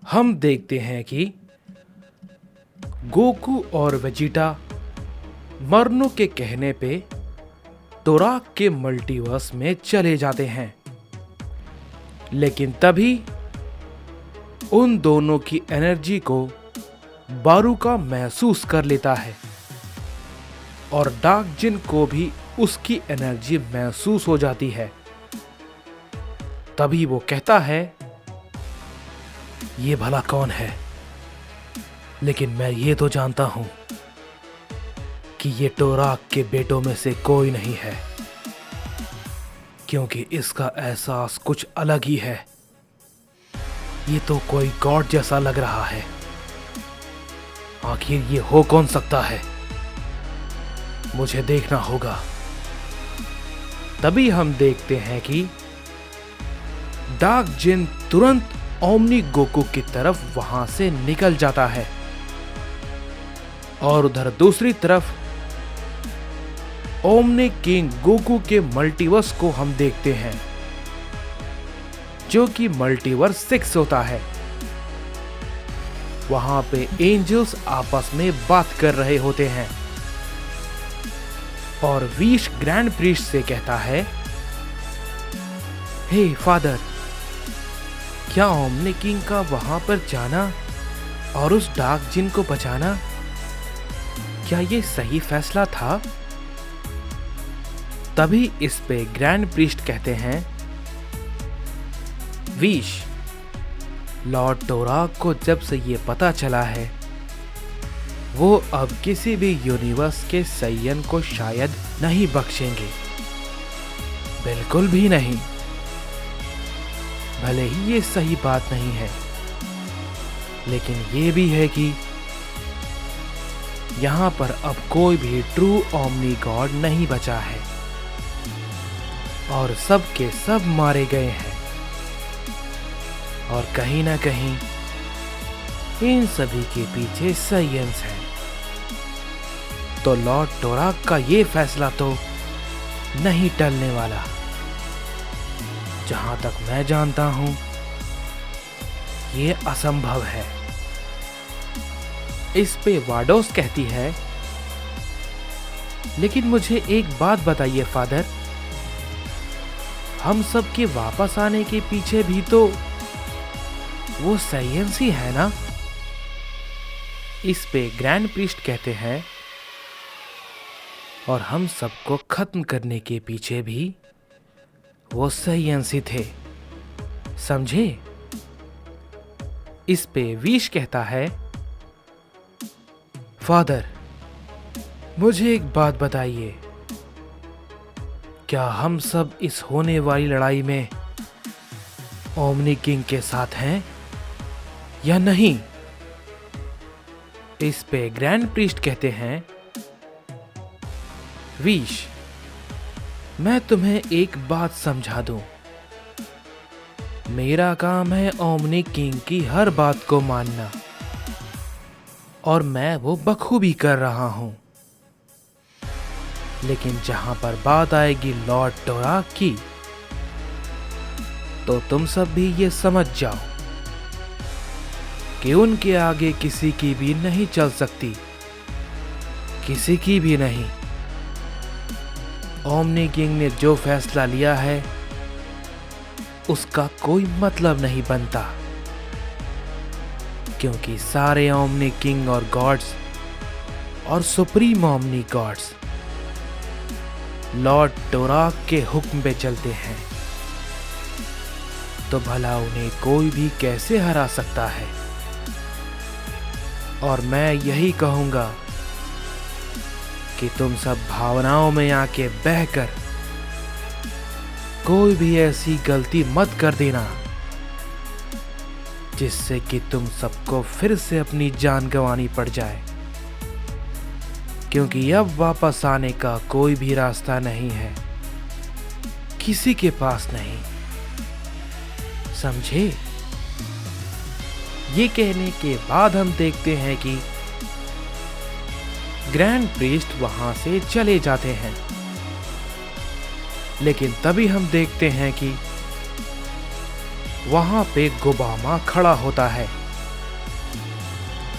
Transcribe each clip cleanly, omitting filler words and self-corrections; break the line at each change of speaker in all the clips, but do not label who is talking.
हम देखते हैं कि गोकू और वेजिटा मरनो के कहने पे टोराक के मल्टीवर्स में चले जाते हैं, लेकिन तभी उन दोनों की एनर्जी को बारुका महसूस कर लेता है और डार्क जिन को भी उसकी एनर्जी महसूस हो जाती है। तभी वो कहता है, ये भला कौन है? लेकिन मैं ये तो जानता हूं कि ये टोराक के बेटों में से कोई नहीं है, क्योंकि इसका एहसास कुछ अलग ही है। ये तो कोई गॉड जैसा लग रहा है। आखिर ये हो कौन सकता है? मुझे देखना होगा। तभी हम देखते हैं कि डार्क जिन तुरंत ओमनी गोकू की तरफ वहां से निकल जाता है और उधर दूसरी तरफ ओमनी किंग गोकू के मल्टीवर्स को हम देखते हैं, जो कि मल्टीवर्स 6 होता है। वहां पे एंजल्स आपस में बात कर रहे होते हैं और विश ग्रैंड प्रीस्ट से कहता है, हे फादर, क्या ओमनी किंग का वहां पर जाना और उस डार्क जिन को बचाना, क्या ये सही फैसला था? तभी इस पे ग्रैंड प्रीस्ट कहते हैं, विश, लॉर्ड टोराक को जब से ये पता चला है, वो अब किसी भी यूनिवर्स के सैयन को शायद नहीं बख्शेंगे। बिल्कुल भी नहीं। भले ही ये सही बात नहीं है, लेकिन ये भी है कि यहां पर अब कोई भी ट्रू ओमनी गॉड नहीं बचा है और सब के सब मारे गए हैं। और कहीं ना कहीं इन सभी के पीछे सैयन्स हैं। तो लॉर्ड टोराक का ये फैसला तो नहीं टलने वाला। जहां तक मैं जानता हूं, ये असंभव है। इस पे वाडोस कहती है, लेकिन मुझे एक बात बताइए फादर, हम सब के वापस आने के पीछे भी तो वो साइंस ही है ना? इस पे ग्रैंड प्रीस्ट कहते हैं, और हम सबको खत्म करने के पीछे भी वो साइंस ही थे, समझे? इस पे विश कहता है, फादर, मुझे एक बात बताइए, क्या हम सब इस होने वाली लड़ाई में ओमनी किंग के साथ हैं या नहीं? इस पे ग्रैंड प्रीस्ट कहते हैं, विश, मैं तुम्हें एक बात समझा दूं। मेरा काम है ओमनी किंग की हर बात को मानना, और मैं वो बखूबी कर रहा हूं। लेकिन जहां पर बात आएगी लॉर्ड टोराक की, तो तुम सब भी ये समझ जाओ कि उनके आगे किसी की भी नहीं चल सकती, किसी की भी नहीं। ओमनी किंग ने जो फैसला लिया है, उसका कोई मतलब नहीं बनता, क्योंकि सारे ओमनी किंग और गॉड्स और सुप्रीम ओमनी गॉड्स लॉर्ड टोराक के हुक्म पे चलते हैं। तो भला उन्हें कोई भी कैसे हरा सकता है? और मैं यही कहूंगा कि तुम सब भावनाओं में आके बहकर कोई भी ऐसी गलती मत कर देना जिससे कि तुम सबको फिर से अपनी जान गंवानी पड़ जाए, क्योंकि अब वापस आने का कोई भी रास्ता नहीं है, किसी के पास नहीं, समझे? ये कहने के बाद हम देखते हैं कि ग्रैंड प्रीस्ट वहां से चले जाते हैं, लेकिन तभी हम देखते हैं कि वहां पे गोबामा खड़ा होता है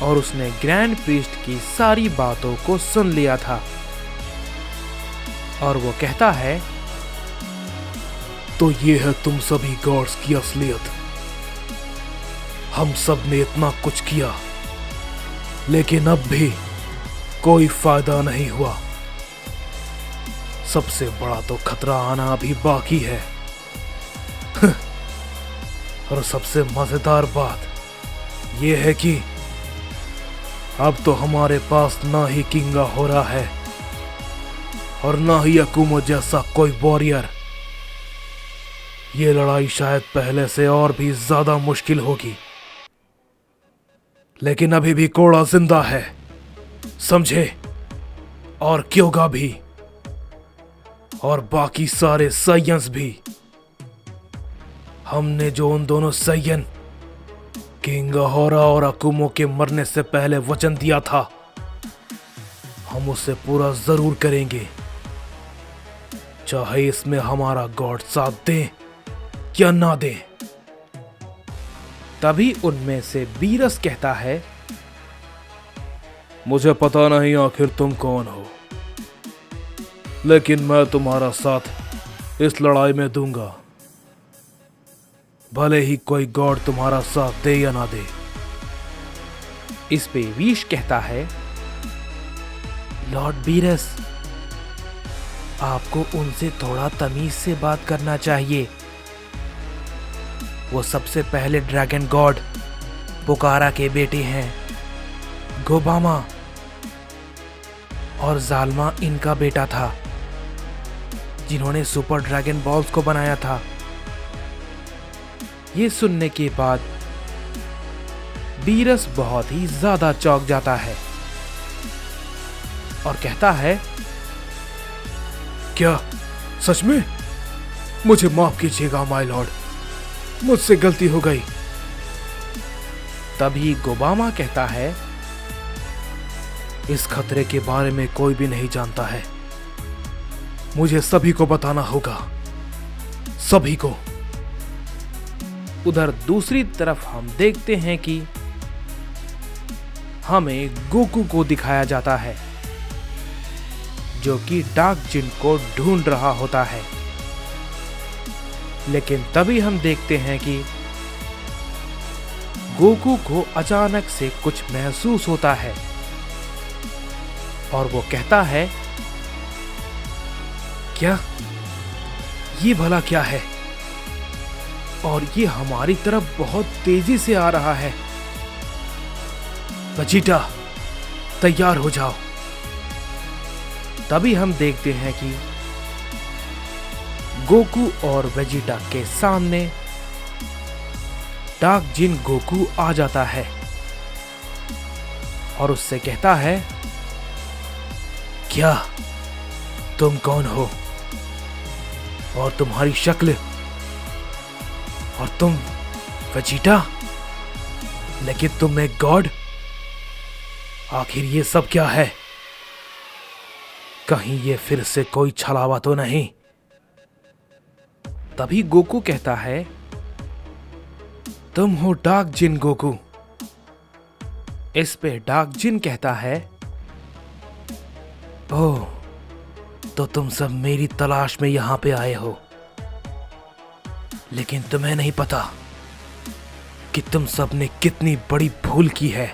और उसने ग्रैंड प्रीस्ट की सारी बातों को सुन लिया था। और वो कहता है,
तो ये है तुम सभी गॉड्स की असलियत। हम सब ने इतना कुछ किया, लेकिन अब भी कोई फायदा नहीं हुआ। सबसे बड़ा तो खतरा आना अभी बाकी है। और सबसे मजेदार बात यह है कि अब तो हमारे पास ना ही किंगा हो रहा है और ना ही अकुमो जैसा कोई वॉरियर। ये लड़ाई शायद पहले से और भी ज्यादा मुश्किल होगी, लेकिन अभी भी कोड़ा जिंदा है, समझे? और क्योगा भी, और बाकी सारे साइयंस भी। हमने जो उन दोनों साइयन किंगाहोरा और अकुमो के मरने से पहले वचन दिया था, हम उसे पूरा जरूर करेंगे, चाहे इसमें हमारा गॉड साथ दे या ना दे।
तभी उनमें से बीरस कहता है,
मुझे पता नहीं आखिर तुम कौन हो, लेकिन मैं तुम्हारा साथ इस लड़ाई में दूंगा, भले ही कोई गॉड तुम्हारा साथ दे या ना दे।
इस पे वीश कहता है, लॉर्ड बीरस, आपको उनसे थोड़ा तमीज से बात करना चाहिए। वो सबसे पहले ड्रैगन गॉड पुकारा के बेटे हैं। गोबामा और जालमा इनका बेटा था, जिन्होंने सुपर ड्रैगन बॉल्स को बनाया था। ये सुनने के बाद बीरस बहुत ही ज्यादा चौंक जाता है और कहता है,
क्या सच में? मुझे माफ कीजिएगा माय लॉर्ड, मुझसे गलती हो गई।
तभी गोबामा कहता है,
इस खतरे के बारे में कोई भी नहीं जानता है, मुझे सभी को बताना होगा, सभी को।
उधर दूसरी तरफ हम देखते हैं कि हमें गोकू को दिखाया जाता है, जो कि डार्क जिन को ढूंढ रहा होता है। लेकिन तभी हम देखते हैं कि गोकू को अचानक से कुछ महसूस होता है और वो कहता है,
क्या ये भला क्या है? और ये हमारी तरफ बहुत तेजी से आ रहा है। वेजिटा, तैयार हो जाओ।
तभी हम देखते हैं कि गोकू और वेजिटा के सामने डार्क जिन गोकू आ जाता है और उससे कहता है,
क्या तुम कौन हो? और तुम्हारी शक्ल? और तुम वेजिटा? लेकिन तुम एक गॉड? आखिर ये सब क्या है? कहीं ये फिर से कोई छलावा तो नहीं?
तभी गोकू कहता है,
तुम हो डार्क जिन गोकू।
इस पे डार्क जिन कहता है,
ओह, तो तुम सब मेरी तलाश में यहां पे आए हो, लेकिन तुम्हें नहीं पता कि तुम सब ने कितनी बड़ी भूल की है।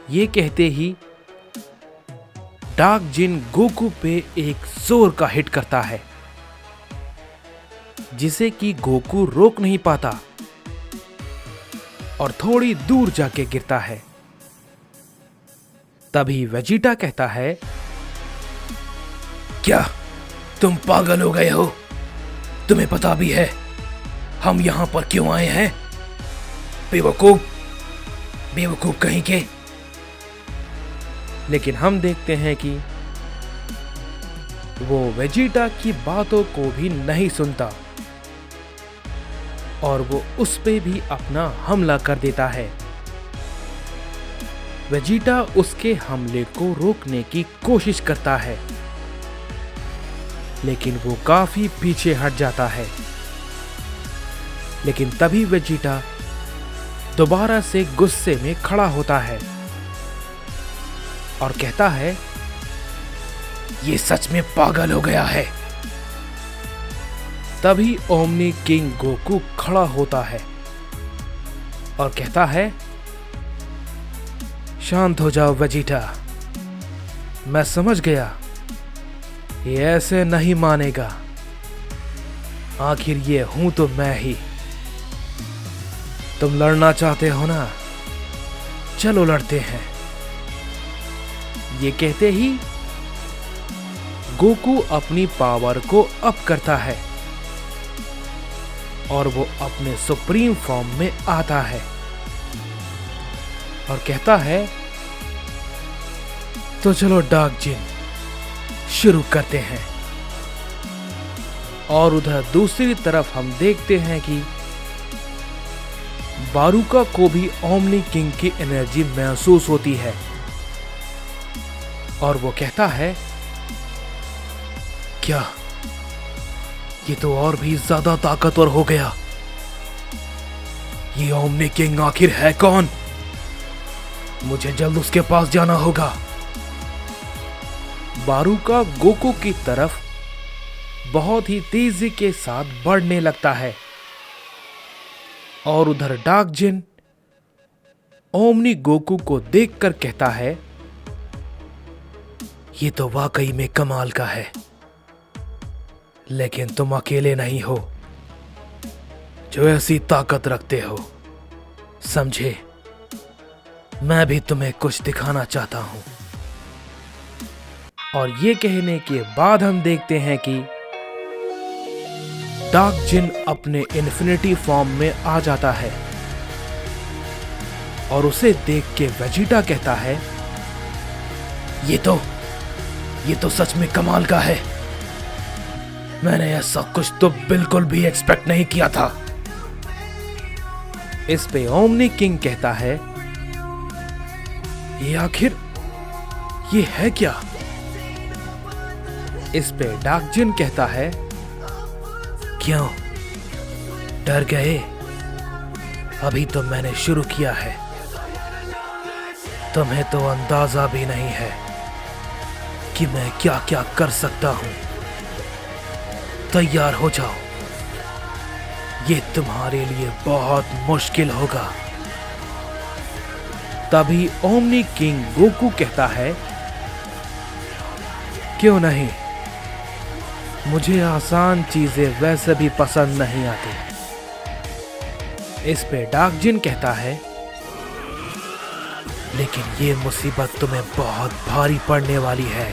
ये कहते ही डार्क जिन गोकू पे एक जोर का हिट करता है, जिसे कि गोकू रोक नहीं पाता और थोड़ी दूर जाके गिरता है। तभी वेजिटा कहता है,
क्या तुम पागल हो गए हो? तुम्हें पता भी है हम यहां पर क्यों आए हैं? बेवकूफ, बेवकूफ कहीं के।
लेकिन हम देखते हैं कि वो वेजिटा की बातों को भी नहीं सुनता और वो उस पे भी अपना हमला कर देता है। वेजिटा उसके हमले को रोकने की कोशिश करता है, लेकिन वो काफी पीछे हट जाता है। लेकिन तभी वेजिटा दोबारा से गुस्से में खड़ा होता है और कहता है,
ये सच में पागल हो गया है।
तभी ओमनी किंग गोकू खड़ा होता है और कहता है, शांत हो जाओ वेजिटा, मैं समझ गया, ये ऐसे नहीं मानेगा। आखिर ये हूं तो मैं ही। तुम लड़ना चाहते हो ना, चलो लड़ते हैं। ये कहते ही गोकू अपनी पावर को अप करता है और वो अपने सुप्रीम फॉर्म में आता है और कहता है, तो चलो डार्क जिन, शुरू करते हैं। और उधर दूसरी तरफ हम देखते हैं कि बारूका को भी ओमनी किंग की एनर्जी महसूस होती है और वो कहता है,
क्या ये तो और भी ज्यादा ताकतवर हो गया। ये ओमनी किंग आखिर है कौन? मुझे जल्द उसके पास जाना होगा।
बारूका गोकू की तरफ बहुत ही तेजी के साथ बढ़ने लगता है और उधर डार्क जिन ओमनी गोकू को देखकर कहता है,
ये तो वाकई में कमाल का है, लेकिन तुम अकेले नहीं हो जो ऐसी ताकत रखते हो, समझे? मैं भी तुम्हें कुछ दिखाना चाहता हूं।
और ये कहने के बाद हम देखते हैं कि डार्क जिन अपने इन्फिनिटी फॉर्म में आ जाता है और उसे देख के वेजिटा कहता है,
ये तो सच में कमाल का है। मैंने ऐसा कुछ तो बिल्कुल भी एक्सपेक्ट नहीं किया था।
इस पे ओमनी किंग कहता है,
ये आखिर ये है क्या?
इस पे डार्क जिन कहता है,
क्यों डर गए? अभी तो मैंने शुरू किया है। तुम्हें तो अंदाजा भी नहीं है कि मैं क्या क्या कर सकता हूं। तैयार हो जाओ, ये तुम्हारे लिए बहुत मुश्किल होगा।
तभी ओमनी किंग गोकू कहता है, क्यों नहीं, मुझे आसान चीजें वैसे भी पसंद नहीं आती। इस पे डार्क जिन कहता है,
लेकिन ये मुसीबत तुम्हें बहुत भारी पड़ने वाली है।